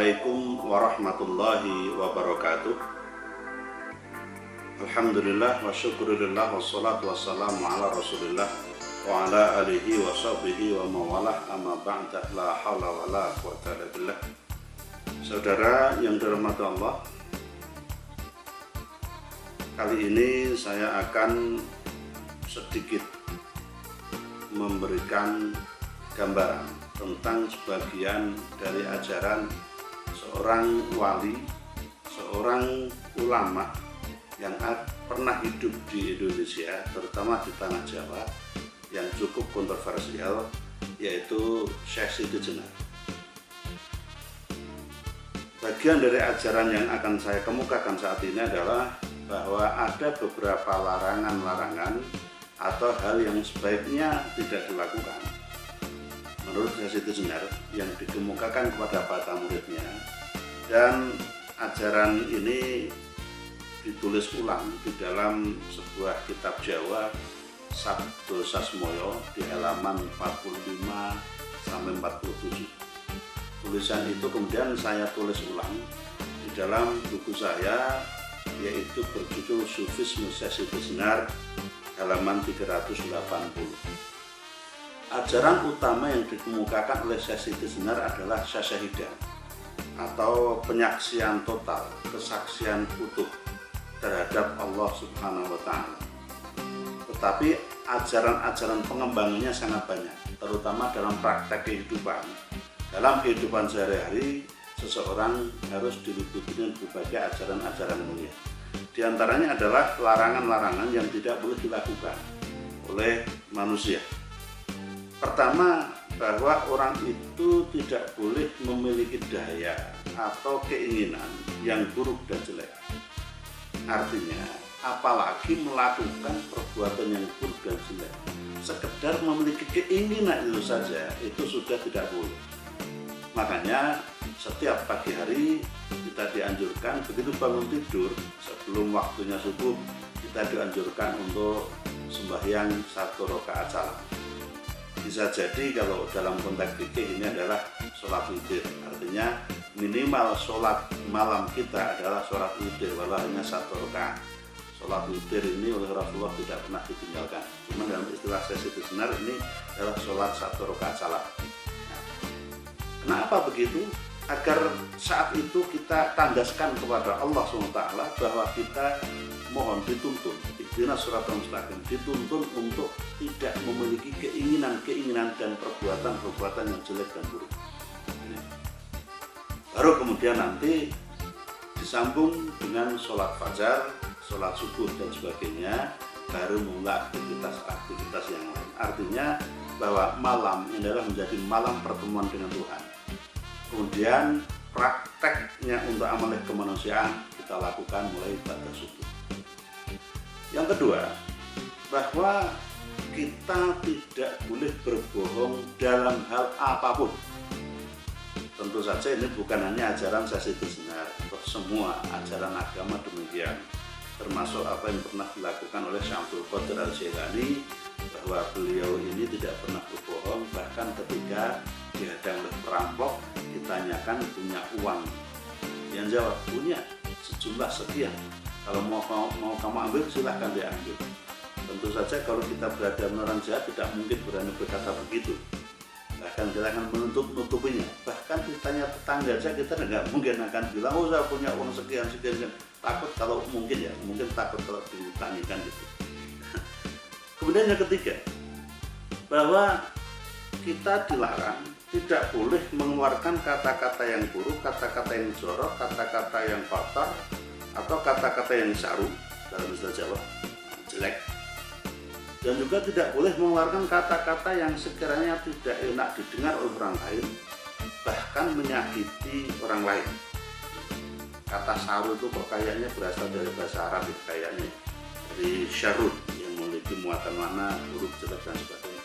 Assalamualaikum warahmatullahi wabarakatuh. Alhamdulillah wa syukurillah wassalatu wassalamu ala rasulillah wa ala alihi wa sahbihi wa mawalah, amma ba'da, la hawla wa la quwwata illa billah. Saudara yang dirahmati Allah, kali ini saya akan sedikit memberikan gambaran tentang sebagian dari ajaran seorang wali, seorang ulama yang pernah hidup di Indonesia, terutama di tanah Jawa, yang cukup kontroversial, yaitu Syekh Siti Jenar. Bagian dari ajaran yang akan saya kemukakan saat ini adalah bahwa ada beberapa larangan-larangan atau hal yang sebaiknya tidak dilakukan menurut Syekh Siti Jenar yang dikemukakan kepada para muridnya, dan ajaran ini ditulis ulang di dalam sebuah kitab Jawa, Sabdo Sasmoyo, di halaman 45 sampai 47. Tulisan itu kemudian saya tulis ulang di dalam buku saya, yaitu berjudul Sufisme Syekh Siti Jenar, halaman 380. Ajaran utama yang dikemukakan oleh Syekh Siti Jenar adalah syasyahidah atau penyaksian total, kesaksian utuh terhadap Allah Subhanahu wa Ta'ala. Tetapi ajaran-ajaran pengembangannya sangat banyak, terutama dalam praktek kehidupan. Dalam kehidupan sehari-hari, seseorang harus diliputi dengan berbagai ajaran-ajaran mulia. Di antaranya adalah larangan-larangan yang tidak boleh dilakukan oleh manusia. Pertama, bahwa orang itu tidak boleh memiliki daya atau keinginan yang buruk dan jelek. Artinya, apalagi melakukan perbuatan yang buruk dan jelek, sekedar memiliki keinginan itu saja, itu sudah tidak boleh. Makanya setiap pagi hari kita dianjurkan, begitu bangun tidur sebelum waktunya subuh, kita dianjurkan untuk sembahyang 1 rakaat salam. Bisa jadi kalau dalam konteks fikih ini adalah sholat witir, artinya minimal sholat malam kita adalah sholat witir, walau hanya 1 rakaat. Sholat witir ini oleh Rasulullah tidak pernah ditinggalkan. Cuma dalam istilah Syekh Siti Jenar ini adalah sholat 1 rakaat salam. Kenapa begitu? Agar saat itu kita tandaskan kepada Allah SWT bahwa kita mohon dituntun, ihdinas siratal mustaqim, dituntun untuk tidak memiliki keinginan-keinginan dan perbuatan-perbuatan yang jelek dan buruk. Baru kemudian nanti disambung dengan sholat fajar, sholat subuh dan sebagainya, baru mulai aktivitas yang lain. Artinya bahwa malam ini adalah menjadi malam pertemuan dengan Tuhan. Kemudian prakteknya untuk amal kemanusiaan kita lakukan mulai pada subuh. Yang kedua, bahwa kita tidak boleh berbohong dalam hal apapun. Tentu saja ini bukan hanya ajaran Syekh Siti Jenar, semua ajaran agama demikian, termasuk apa yang pernah dilakukan oleh Syekh Abdul Qadir Al-Jailani, bahwa beliau ini tidak pernah berbohong. Bahkan ketika dihadang oleh perampok, ditanyakan punya uang, yang jawab punya sejumlah sekian, kalau mau kamu ambil silahkan diambil. Tentu saja kalau kita berada orang jahat tidak mungkin berani berkata begitu, bahkan kita akan menutupinya. Bahkan ditanya tetangga saja kita nggak mungkin akan bilang, oh saya punya uang sekian. Takut kalau mungkin ya, mungkin takut kalau ditanyakan gitu. Kemudian yang ketiga, bahwa kita dilarang, tidak boleh mengeluarkan kata-kata yang buruk, kata-kata yang jorok, kata-kata yang kotor, atau kata-kata yang saru dalam istilah Jawa, jelek. Dan juga tidak boleh mengeluarkan kata-kata yang sekiranya tidak enak didengar oleh orang lain, bahkan menyakiti orang lain. Kata saru itu kok kayaknya berasal dari bahasa Arab, kayaknya dari syarud yang memiliki muatan makna buruk, jelek dan sebagainya.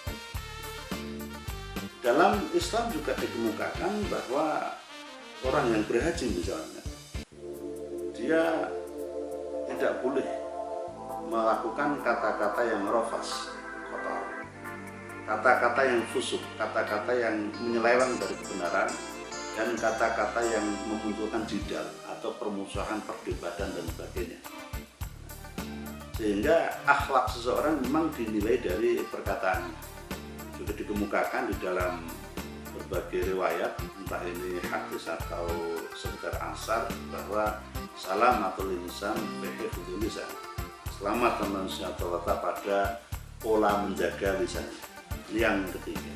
Dalam Islam juga dikemukakan bahwa orang yang berhaji misalnya, dia tidak boleh melakukan kata-kata yang rofas, kotor, kata-kata yang fusuk, kata-kata yang menyeleweng dari kebenaran, dan kata-kata yang memunculkan jidal atau permusuhan, perdebatan dan sebagainya. Sehingga akhlak seseorang memang dinilai dari perkataannya. Sudah dikemukakan di dalam berbagai riwayat, entah ini hadis atau sekedar asar, bahwa salamatul insan fi hifdzil lisan. Selamat manusia terletak pada pola menjaga lisannya. Yang ketiga.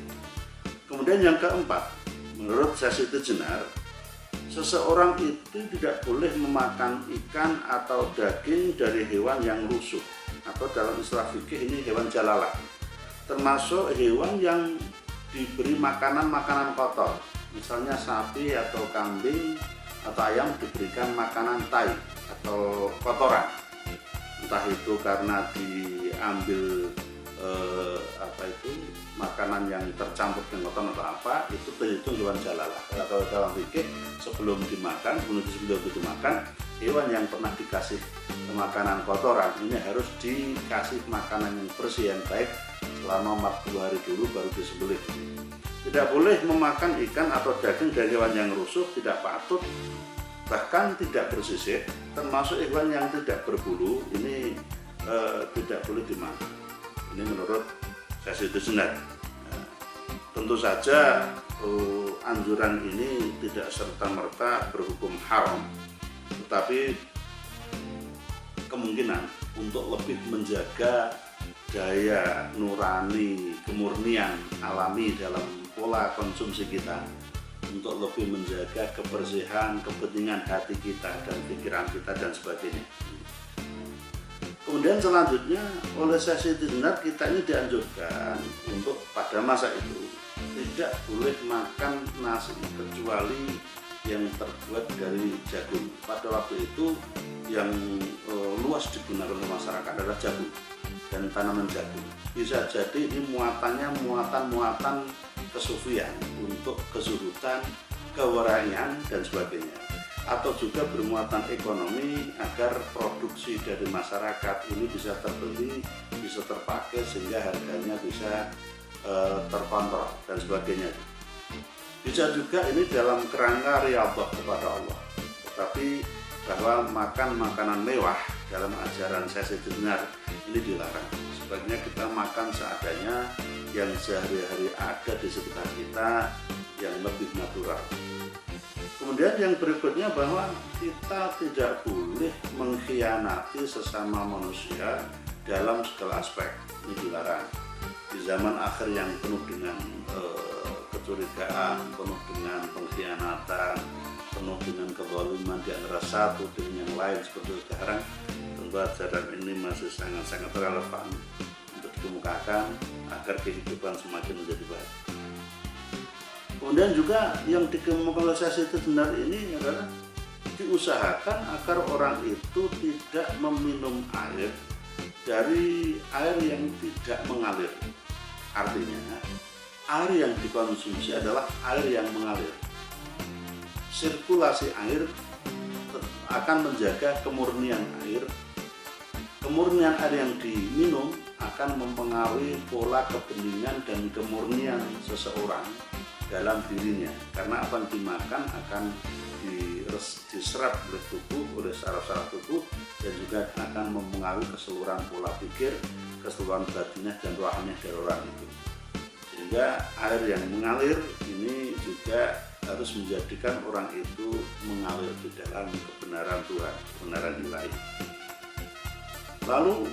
Kemudian yang keempat, menurut Syaikh Jenar, seseorang itu tidak boleh memakan ikan atau daging dari hewan yang rusuh, atau dalam istilah fikih ini hewan jalalah, termasuk hewan yang diberi makanan kotor, misalnya sapi atau kambing atau ayam diberikan makanan tai atau kotoran, entah itu karena diambil makanan yang tercampur dengan kotoran atau apa, itu terhitung hewan jalalah. Kalau dalam fikih sebelum dimakan, sebelum dimakan, hewan yang pernah dikasih makanan kotoran ini harus dikasih makanan yang bersih yang baik selama 40 hari dulu baru disembelih. Tidak boleh memakan ikan atau daging dari hewan yang rusuh, tidak patut, bahkan tidak bersisik, termasuk hewan yang tidak berbulu, ini tidak boleh dimakan. Ini menurut Syaikh Jenar. Tentu saja anjuran ini tidak serta-merta berhukum haram, tetapi kemungkinan untuk lebih menjaga daya nurani, kemurnian alami dalam pola konsumsi kita, untuk lebih menjaga kebersihan, kepentingan hati kita dan pikiran kita dan sebagainya. Kemudian selanjutnya oleh Syaikh Jenar kita ini dianjurkan untuk pada masa itu tidak boleh makan nasi kecuali yang terbuat dari jagung. Pada waktu itu yang luas digunakan oleh masyarakat adalah jagung dan tanaman jagung. Bisa jadi ini muatannya muatan kesufian untuk kezuhudan, kewaraian dan sebagainya, atau juga bermuatan ekonomi agar produksi dari masyarakat ini bisa terbeli, bisa terpakai sehingga harganya bisa terkontrol dan sebagainya. Bisa juga ini dalam kerangka riyadhah kepada Allah. Tetapi bahwa makan makanan mewah dalam ajaran Syaikh Jenar ini dilarang. Sebaiknya kita makan seadanya yang sehari-hari ada di sekitar kita, yang lebih natural. Kemudian yang berikutnya bahwa kita tidak boleh mengkhianati sesama manusia dalam segala aspek, ini dilarang. Di zaman akhir yang penuh dengan kecurigaan, penuh dengan pengkhianatan, penuh dengan kezaliman di antara satu dengan yang lain seperti sekarang, tentu ajaran ini masih sangat-sangat relevan untuk dikemukakan agar kehidupan semakin menjadi baik. Kemudian juga yang dikemukakan oleh Syaikh Jenar ini adalah diusahakan agar orang itu tidak meminum air dari air yang tidak mengalir. Artinya air yang dikonsumsi adalah air yang mengalir. Sirkulasi air akan menjaga kemurnian air. Kemurnian air yang diminum akan mempengaruhi pola kebeningan dan kemurnian seseorang dalam dirinya, karena apa yang dimakan akan diserap oleh tubuh, oleh saraf-saraf tubuh, dan juga akan mempengaruhi keseluruhan pola pikir, keseluruhan batinnya dan rohaninya dari orang itu. Sehingga air yang mengalir ini juga harus menjadikan orang itu mengalir di dalam kebenaran Tuhan, kebenaran ilahi. Lalu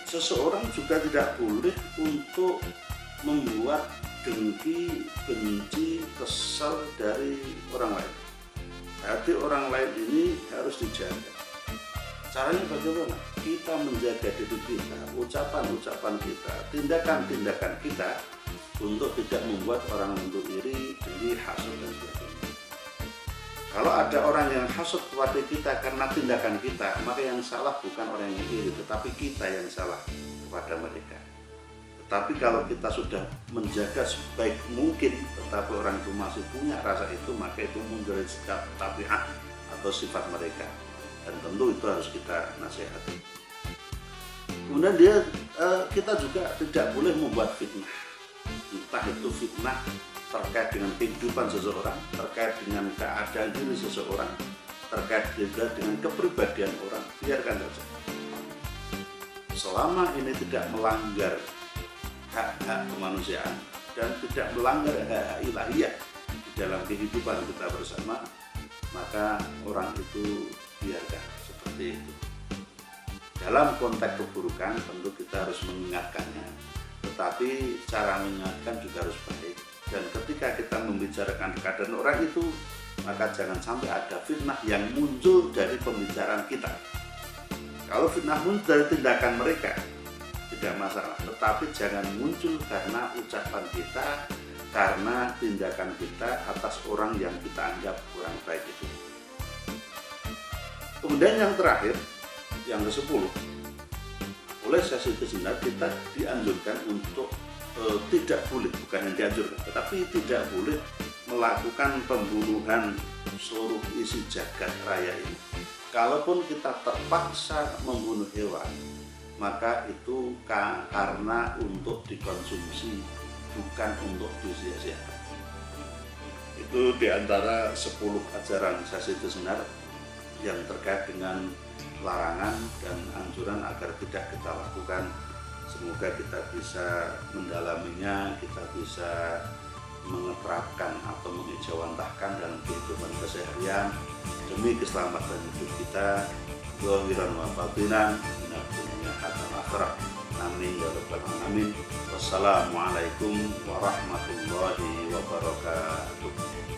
seseorang juga tidak boleh untuk membuat dengki, benci, kesal dari orang lain. Hati orang lain ini harus dijaga. Caranya bagaimana? Kita menjaga diri kita, ucapan-ucapan kita, tindakan-tindakan kita untuk tidak membuat orang untuk iri, hasut dan sebagainya. Kalau ada orang yang hasut kepada kita karena tindakan kita, maka yang salah bukan orang yang iri, tetapi kita yang salah kepada mereka. Tapi kalau kita sudah menjaga sebaik mungkin, tetapi orang itu masih punya rasa itu, maka itu muncul sikap tabiat atau sifat mereka, dan tentu itu harus kita nasihati. Kemudian kita juga tidak boleh membuat fitnah, entah itu fitnah terkait dengan kehidupan seseorang, terkait dengan keadaan diri seseorang, terkait juga dengan kepribadian orang, biarkan saja. Selama ini tidak melanggar hak-hak kemanusiaan dan tidak melanggar hak-hak ilahiyah di dalam kehidupan kita bersama, maka orang itu biarkan seperti itu. Dalam konteks keburukan tentu kita harus mengingatkannya, tetapi cara mengingatkan juga harus baik. Dan ketika kita membicarakan keadaan orang itu, maka jangan sampai ada fitnah yang muncul dari pembicaraan kita. Kalau fitnah muncul dari tindakan mereka, tidak masalah, tetapi jangan muncul karena ucapan kita, karena tindakan kita atas orang yang kita anggap kurang baik itu. Kemudian yang terakhir, yang ke-10, oleh Syekh Siti Jenar kita dianjurkan untuk tidak boleh, bukan yang dianjurkan, tetapi tidak boleh melakukan pembunuhan seluruh isi jagat raya ini. Kalaupun kita terpaksa membunuh hewan, maka itu karena untuk dikonsumsi, bukan untuk disia-siakan. Itu diantara 10 ajaran Syekh Siti Jenar yang terkait dengan larangan dan anjuran agar tidak kita lakukan. Semoga kita bisa mendalaminya, kita bisa menerapkan atau mengejawantahkan dalam kehidupan keseharian demi keselamatan hidup kita, zahiran wa batinan, minal dunya hatta akhirah. Amin ya rabbal alamin. Wassalamualaikum warahmatullahi wabarakatuh.